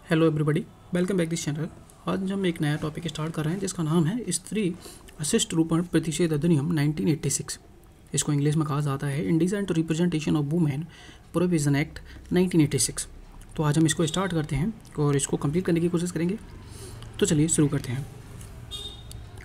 Hello everybody, welcome back this channel. आज हम एक नया टॉपिक स्टार्ट कर रहे हैं जिसका नाम है स्त्री अशिष्ट रूपण प्रतिषेध अधिनियम 1986। इसको इंग्लिश में कहा जाता है indecent representation of women provision act 1986। तो आज हम इसको स्टार्ट करते हैं और इसको कंप्लीट करने की कोशिश करेंगे। तो चलिए शुरू करते हैं।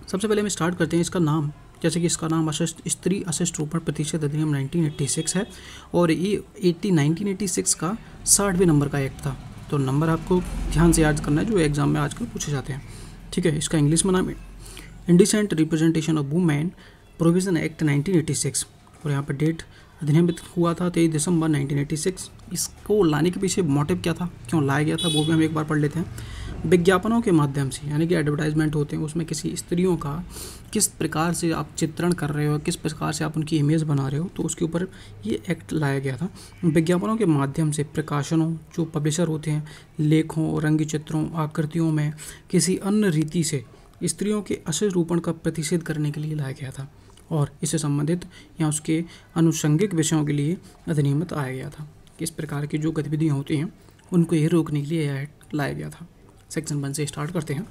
सबसे पहले हम स्टार्ट करते हैं इसका नाम। जैसे कि इसका नाम स्त्री अशिष्ट रूपण प्रतिषेध अधिनियम 1986 है और ये 1986 का 60वें नंबर का एक्ट था। तो नंबर आपको ध्यान से याद करना है जो एग्जाम में आजकल पूछे जाते हैं। ठीक है, इसका इंग्लिश में नाम है indecent representation of women provision act 1986 और यहाँ पर डेट अधिनियम हुआ था 23 दिसंबर 1986। इसको लाने के पीछे मोटिव क्या था, क्यों लाया गया था, वो भी हम एक बार पढ़ लेते हैं। विज्ञापनों के माध्यम से, यानी कि एडवर्टाइजमेंट होते हैं, उसमें किसी स्त्रियों का किस प्रकार से आप चित्रण कर रहे हो, किस प्रकार से आप उनकी इमेज बना रहे हो, तो उसके ऊपर ये एक्ट लाया गया था। विज्ञापनों के माध्यम से प्रकाशनों, जो पब्लिशर होते हैं, लेखों, रंग चित्रों, आकृतियों में किसी अन्य रीति से स्त्रियों के अशिष्ट रूपण का प्रतिषेध करने के लिए लाया गया था और इससे संबंधित या उसके अनुषंगिक विषयों के लिए अधिनियमित आया गया था। किस प्रकार की जो गतिविधियाँ होती हैं उनको ये रोकने के लिए यह एक्ट लाया गया था। सेक्शन 1 से स्टार्ट करते हैं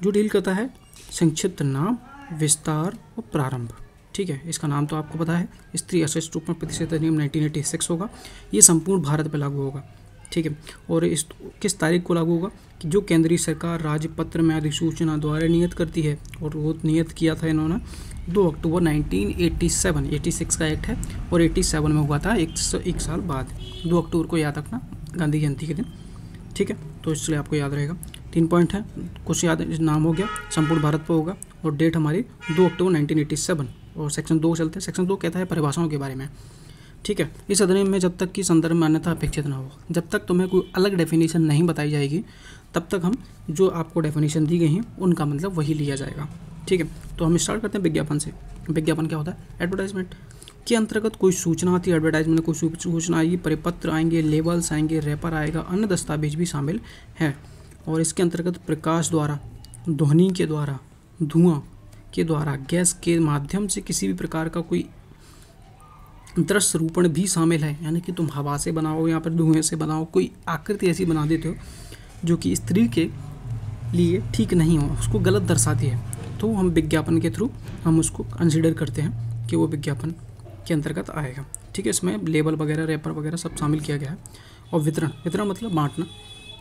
जो डील करता है संक्षिप्त नाम, विस्तार और प्रारंभ। ठीक है, इसका नाम तो आपको पता है, स्त्री अशिष्ट रूपण प्रतिषेध अधिनियम 1986 होगा। ये संपूर्ण भारत पर लागू होगा। ठीक है, और इस किस तारीख को लागू होगा कि जो केंद्रीय सरकार राजपत्र में अधिसूचना द्वारा नियत करती है, और वो नियत किया था इन्होंने 2 अक्टूबर 1987। 86 का एक्ट है और 87 में हुआ था एक साल बाद। 2 अक्टूबर को याद रखना, गांधी जयंती के दिन। ठीक है, तो इसलिए आपको याद रहेगा। 3 पॉइंट है, कुछ याद नाम हो गया, संपूर्ण भारत पर होगा और डेट हमारी 2 अक्टूबर 1987। और सेक्शन 2 चलते हैं। सेक्शन 2 कहता है परिभाषाओं के बारे में। ठीक है, इस अधिनियम में जब तक कि संदर्भ मान्यता अपेक्षित ना हो, जब तक तुम्हें कोई अलग डेफिनेशन नहीं बताई जाएगी, तब तक हम जो आपको डेफिनेशन दी गई हैं उनका मतलब वही लिया जाएगा। ठीक है, तो हम स्टार्ट करते हैं विज्ञापन से। विज्ञापन क्या होता है? एडवर्टाइजमेंट के अंतर्गत कोई सूचना आती है। एडवर्टाइजमेंट में कोई सूचना आएगी, परिपत्र आएंगे, लेबल्स आएंगे, रैपर आएगा, अन्य दस्तावेज भी शामिल है। और इसके अंतर्गत प्रकाश द्वारा, ध्वनि के द्वारा, धुआं के द्वारा, गैस के माध्यम से किसी भी प्रकार का कोई दृश्य रूपण भी शामिल है। यानी कि तुम हवा से बनाओ, यहाँ पर धुएं से बनाओ, कोई आकृति ऐसी बना देते हो जो कि स्त्री के लिए ठीक नहीं हो, उसको गलत दर्शाती है, तो हम विज्ञापन के थ्रू हम उसको कंसिडर करते हैं कि वो विज्ञापन के अंतर्गत आएगा। ठीक है, इसमें लेबल वगैरह, रैपर वगैरह सब शामिल किया गया है। और वितरण मतलब बांटना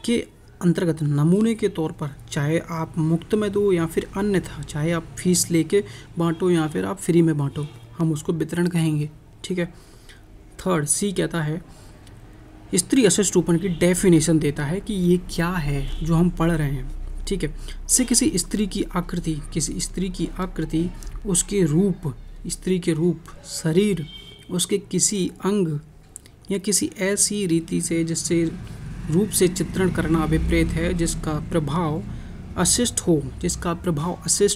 के अंतर्गत नमूने के तौर पर, चाहे आप मुफ्त में दो या फिर अन्यथा, चाहे आप फीस लेके बांटो या फिर आप फ्री में बांटो, हम उसको वितरण कहेंगे। ठीक है। 3 सी कहता है स्त्री अशिष्ट रूपण की डेफिनेशन देता है कि ये क्या है जो हम पढ़ रहे हैं। ठीक है, से किसी स्त्री की आकृति, उसके रूप, स्त्री के रूप, शरीर, उसके किसी अंग या किसी ऐसी रीति से जिससे रूप से चित्रण करना विपरीत है, जिसका प्रभाव अशिष्ट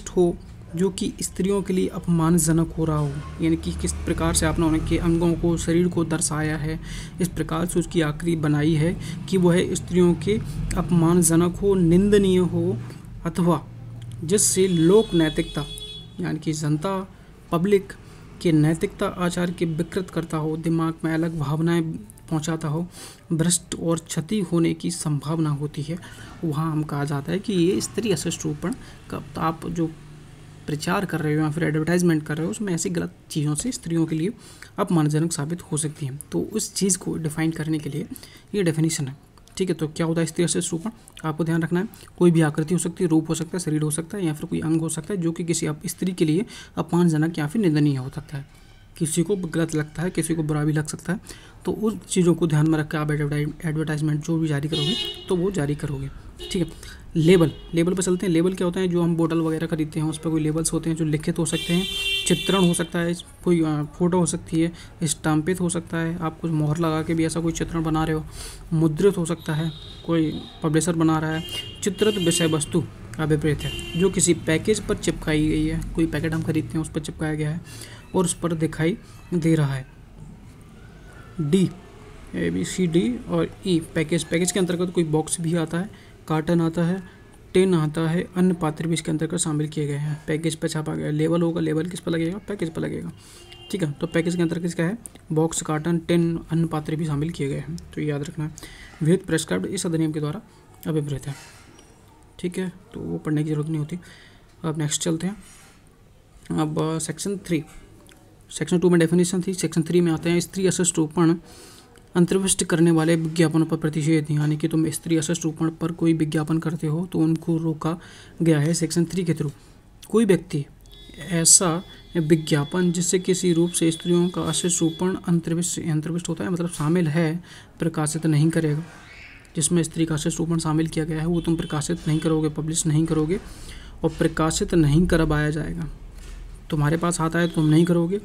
हो, जो कि स्त्रियों के लिए अपमानजनक हो रहा हो। यानी कि किस प्रकार से आपने उनके अंगों को, शरीर को दर्शाया है, इस प्रकार से उसकी आकृति बनाई है कि वह स्त्रियों के अपमानजनक हो, निंदनीय हो, अथवा जिससे लोक नैतिकता, यानी कि जनता, पब्लिक के नैतिकता आचार के विकृत करता हो, दिमाग में अलग भावनाएं पहुंचाता हो, भ्रष्ट और क्षति होने की संभावना होती है, वहाँ हम कहा जाता है कि ये स्त्री अशिष्ट रूपण का आप जो प्रचार कर रहे हो या फिर एडवर्टाइजमेंट कर रहे हो, उसमें ऐसी गलत चीज़ों से स्त्रियों के लिए अपमानजनक साबित हो सकती हैं। तो उस चीज़ को डिफाइन करने के लिए ये डेफिनेशन है। ठीक है, तो क्या होता है स्त्री अशिष्ट रूपण? आपको ध्यान रखना है, कोई भी आकृति हो सकती है, रूप हो सकता है, शरीर हो सकता है या फिर कोई अंग हो सकता है जो कि किसी स्त्री के लिए अपमानजनक या फिर निंदनीय हो सकता है। किसी को गलत लगता है, किसी को बुरा भी लग सकता है। तो उस चीज़ों को ध्यान में रख कर आप एडवर्टाइजमेंट जो भी जारी करोगे तो वो जारी करोगे। ठीक है, लेबल पर चलते हैं। लेबल क्या होता है? जो हम बोतल वगैरह खरीदते हैं उस पर कोई लेबल्स होते हैं जो लिखित हो सकते हैं, चित्रण हो सकता है, कोई फोटो हो सकती है, स्टाम्पित हो सकता है, आप कुछ मोहर लगा के भी ऐसा कोई चित्रण बना रहे हो, मुद्रित हो सकता है, कोई पब्लिशर बना रहा है। चित्रित विषय वस्तु का विपरीत है, जो किसी पैकेज पर चिपकाई गई है, कोई पैकेट हम खरीदते हैं उस पर चिपकाया गया है और उस पर दिखाई दे रहा है। डी, ABCD और E पैकेज के अंतर्गत कोई बॉक्स भी आता है, कार्टन आता है, टिन आता है, अन्य पात्र भी इसके अंतर्गत शामिल किए गए हैं। पैकेज पर छापा गया, लेबल होगा, लेबल किस पर लगेगा? पैकेज पर लगेगा। ठीक है, तो पैकेज के अंतर्गत क्या है? बॉक्स, कार्टन, टिन, अन्य पात्र भी शामिल किए गए हैं, तो याद रखना है। विहित प्रेस्क्राइब्ड इस अधिनियम के द्वारा अभिप्रेत है। ठीक है, तो वो पढ़ने की ज़रूरत नहीं होती। अब नेक्स्ट चलते हैं। अब सेक्शन 3, सेक्शन 2 में डेफिनेशन थी, सेक्शन 3 में आते हैं स्त्री अशिष्ट रूपण अंतर्विष्ट करने वाले विज्ञापनों पर प्रतिषेध। यानी कि तुम स्त्री अशिष्ट रूपण पर कोई विज्ञापन करते हो तो उनको रोका गया है सेक्शन 3 के थ्रू। कोई व्यक्ति ऐसा विज्ञापन जिससे किसी रूप से स्त्रियों का अशिष्ट रूपण अंतर्विष्ट होता है, मतलब शामिल है, प्रकाशित नहीं करेगा। जिसमें स्त्री का अशिष्ट रूपण शामिल किया गया है वो तुम प्रकाशित नहीं करोगे, पब्लिश नहीं करोगे और प्रकाशित नहीं करवाया जाएगा। तुम्हारे पास आता है तुम नहीं करोगे,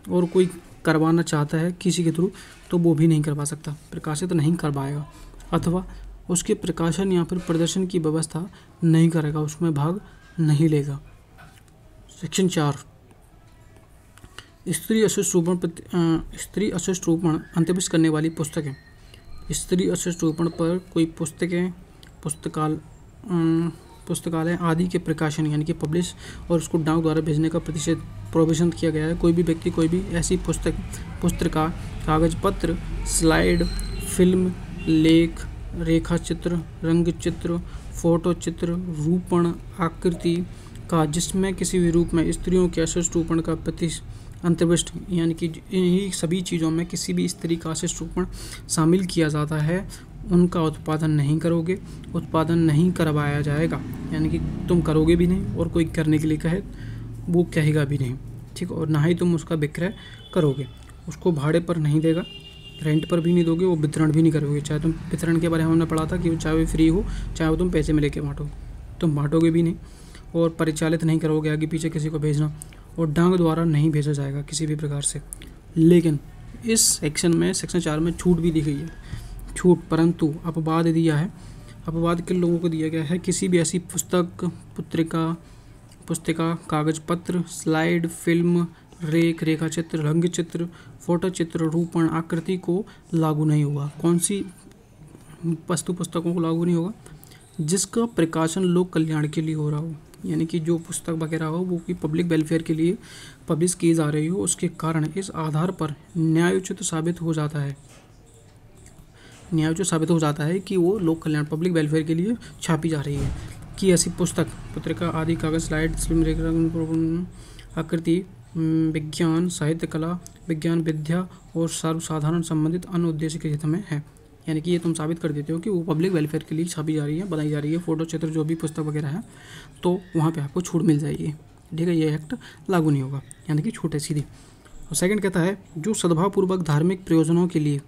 और कोई करवाना चाहता है किसी के थ्रू तो वो भी नहीं करवा सकता, प्रकाशित नहीं करवाएगा, अथवा उसके प्रकाशन या फिर प्रदर्शन की व्यवस्था नहीं करेगा, उसमें भाग नहीं लेगा। सेक्शन 4, स्त्री अशिष्ट रूपण अंतर्विष्ट करने वाली पुस्तकें। स्त्री अशिष्ट रूपण पर कोई पुस्तकें, पुस्तकालय आदि के प्रकाशन यानी कि पब्लिश और उसको डाक द्वारा भेजने का प्रोविजन किया गया है। कोई भी व्यक्ति कोई भी ऐसी पुस्तिका, कागज पत्र, स्लाइड, फिल्म, लेख, रेखा चित्र, रंग चित्र, फोटो चित्र, रूपण, आकृति का जिसमें किसी भी रूप में स्त्रियों के अशिष्ट रूपण का अंतर्विष्ट यानी कि इन्हीं सभी चीज़ों में किसी भी स्त्री का अशिष्ट रूपण शामिल किया जाता है, उनका उत्पादन नहीं करोगे, उत्पादन नहीं करवाया जाएगा। यानी कि तुम करोगे भी नहीं और कोई करने के लिए कहे वो कहेगा भी नहीं। ठीक, और ना ही तुम उसका विक्रय करोगे, उसको भाड़े पर नहीं देगा, रेंट पर भी नहीं दोगे, वो वितरण भी नहीं करोगे। चाहे तुम वितरण के बारे में हमने पढ़ा था कि चाहे वो फ्री हो, चाहे वो तुम पैसे में लेके बांटो, तुम बांटोगे भी नहीं और परिचालित नहीं करोगे आगे पीछे किसी को भेजना, और डाक द्वारा नहीं भेजा जाएगा किसी भी प्रकार से। लेकिन इस सेक्शन में, सेक्शन 4 में छूट भी दी गई है, छूट, परंतु अपवाद दिया है। अपवाद किन लोगों को दिया गया है? किसी भी ऐसी पुस्तिका, कागज पत्र, स्लाइड, फिल्म, रेखा चित्र, रंग चित्र, फोटो चित्र, रूपण, आकृति को लागू नहीं होगा। कौन सी पुस्तकों को लागू नहीं होगा? जिसका प्रकाशन लोक कल्याण के लिए हो रहा हो, यानी कि जो पुस्तक वगैरह हो वो कि पब्लिक वेलफेयर के लिए पब्लिश की जा रही हो, उसके कारण इस आधार पर न्यायोचित साबित हो जाता है कि वो लोक कल्याण, पब्लिक वेलफेयर के लिए छापी जा रही है, कि ऐसी पत्रिका आदि, कागज, स्लाइड, फिल्म, आकृति, विज्ञान, साहित्य, कला, विज्ञान, विद्या और सर्वसाधारण संबंधित अन्य उद्देश्य के हित में है। यानी कि ये तुम साबित कर देते हो कि वो पब्लिक वेलफेयर के लिए छापी जा रही है, बनाई जा रही है, फोटो चित्र जो भी पुस्तक वगैरह है, तो वहाँ पे आपको छूट मिल जाएगी। ठीक है, ये एक्ट लागू नहीं होगा, यानी कि छूट है सीधी। और सेकंड कहता है जो सद्भावपूर्वक धार्मिक प्रयोजनों के लिए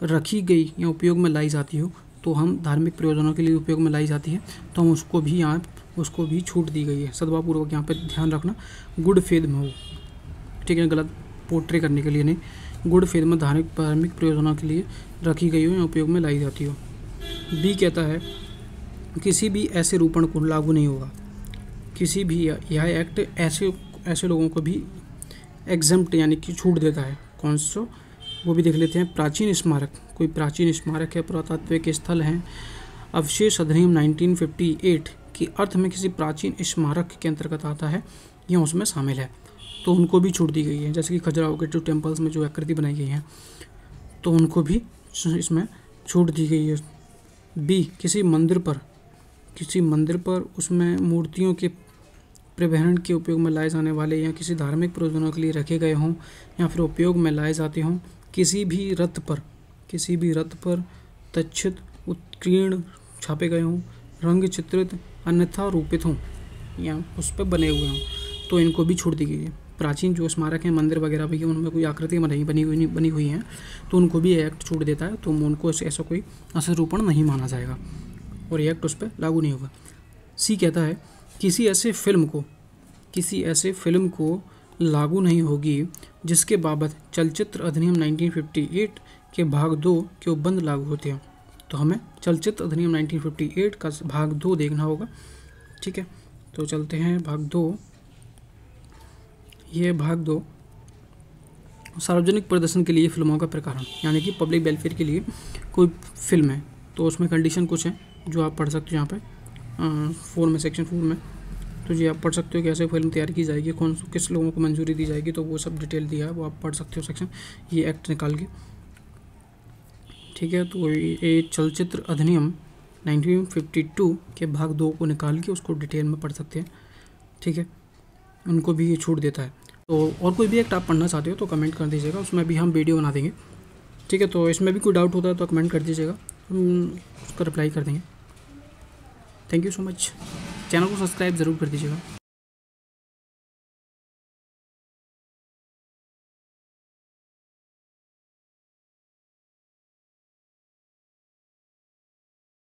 रखी गई या उपयोग में लाई जाती हो, तो हम धार्मिक प्रयोजनों के लिए उपयोग में लाई जाती है तो हम उसको भी छूट दी गई है। सद्भावपूर्वक यहाँ पे ध्यान रखना, गुड फेथ में हो, ठीक है, गलत पोर्ट्रे करने के लिए नहीं, गुड फेथ में धार्मिक प्रयोजनों के लिए रखी गई हो या उपयोग में लाई जाती हो। बी कहता है किसी भी ऐसे रूपण को लागू नहीं होगा। किसी भी, यह एक्ट ऐसे लोगों को भी एग्जम्प्ट यानी कि छूट देता है। कौन सा, वो भी देख लेते हैं। प्राचीन स्मारक, कोई प्राचीन स्मारक है, पुरातात्विक स्थल हैं, अवशेष अधिनियम 1958 की अर्थ में किसी प्राचीन स्मारक के अंतर्गत आता है या उसमें शामिल है, तो उनको भी छूट दी गई है। जैसे कि खजुराहो के जो टेम्पल्स में जो आकृति बनाई गई है तो उनको भी इसमें छूट दी गई है। बी, किसी मंदिर पर उसमें मूर्तियों के परिवहन के उपयोग में लाए जाने वाले या किसी धार्मिक प्रयोजनों के लिए रखे गए हों या फिर उपयोग में लाए जाते हों, किसी भी रथ पर तच्छित उत्कीर्ण छापे गए हों, रंग चित्रित अन्यथा रूपित हों या उस पर बने हुए हों, तो इनको भी छूट दी गई है। प्राचीन जो स्मारक हैं, मंदिर वगैरह भी, उनमें कोई आकृति नहीं बनी हुई हैं, तो उनको भी एक्ट छूट देता है, तो उनको ऐसा कोई असरूपण नहीं माना जाएगा और ये एक्ट उस पर लागू नहीं होगा। सी कहता है किसी ऐसे फिल्म को लागू नहीं होगी जिसके बाबत चलचित्र अधिनियम 1958 के भाग 2 के उपबंध लागू होते हैं। तो हमें चलचित्र अधिनियम 1958 का भाग 2 देखना होगा। ठीक है, तो चलते हैं भाग 2। ये भाग 2 सार्वजनिक प्रदर्शन के लिए फिल्मों का प्रकारण, यानी कि पब्लिक वेलफेयर के लिए कोई फिल्म है तो उसमें कंडीशन कुछ है जो आप पढ़ सकते हो यहाँ पे 4 में, सेक्शन 4 में। तो जी आप पढ़ सकते हो कि ऐसे फिल्म तैयार की जाएगी, किस लोगों को मंजूरी दी जाएगी, तो वो सब डिटेल दिया है, वो आप पढ़ सकते हो सेक्शन, ये एक्ट निकाल के। ठीक है, तो ये चलचित्र अधिनियम 1952 के भाग 2 को निकाल के उसको डिटेल में पढ़ सकते हैं, ठीक है, उनको भी ये छूट देता है। तो और कोई भी एक्ट आप पढ़ना चाहते हो तो कमेंट कर दीजिएगा, उसमें भी हम वीडियो बना देंगे, ठीक है। तो इसमें भी कोई डाउट होता है तो कमेंट कर दीजिएगा, हम उसका रिप्लाई कर देंगे। Thank you so much. Channel को सब्सक्राइब ज़रूर कर दीजिएगा।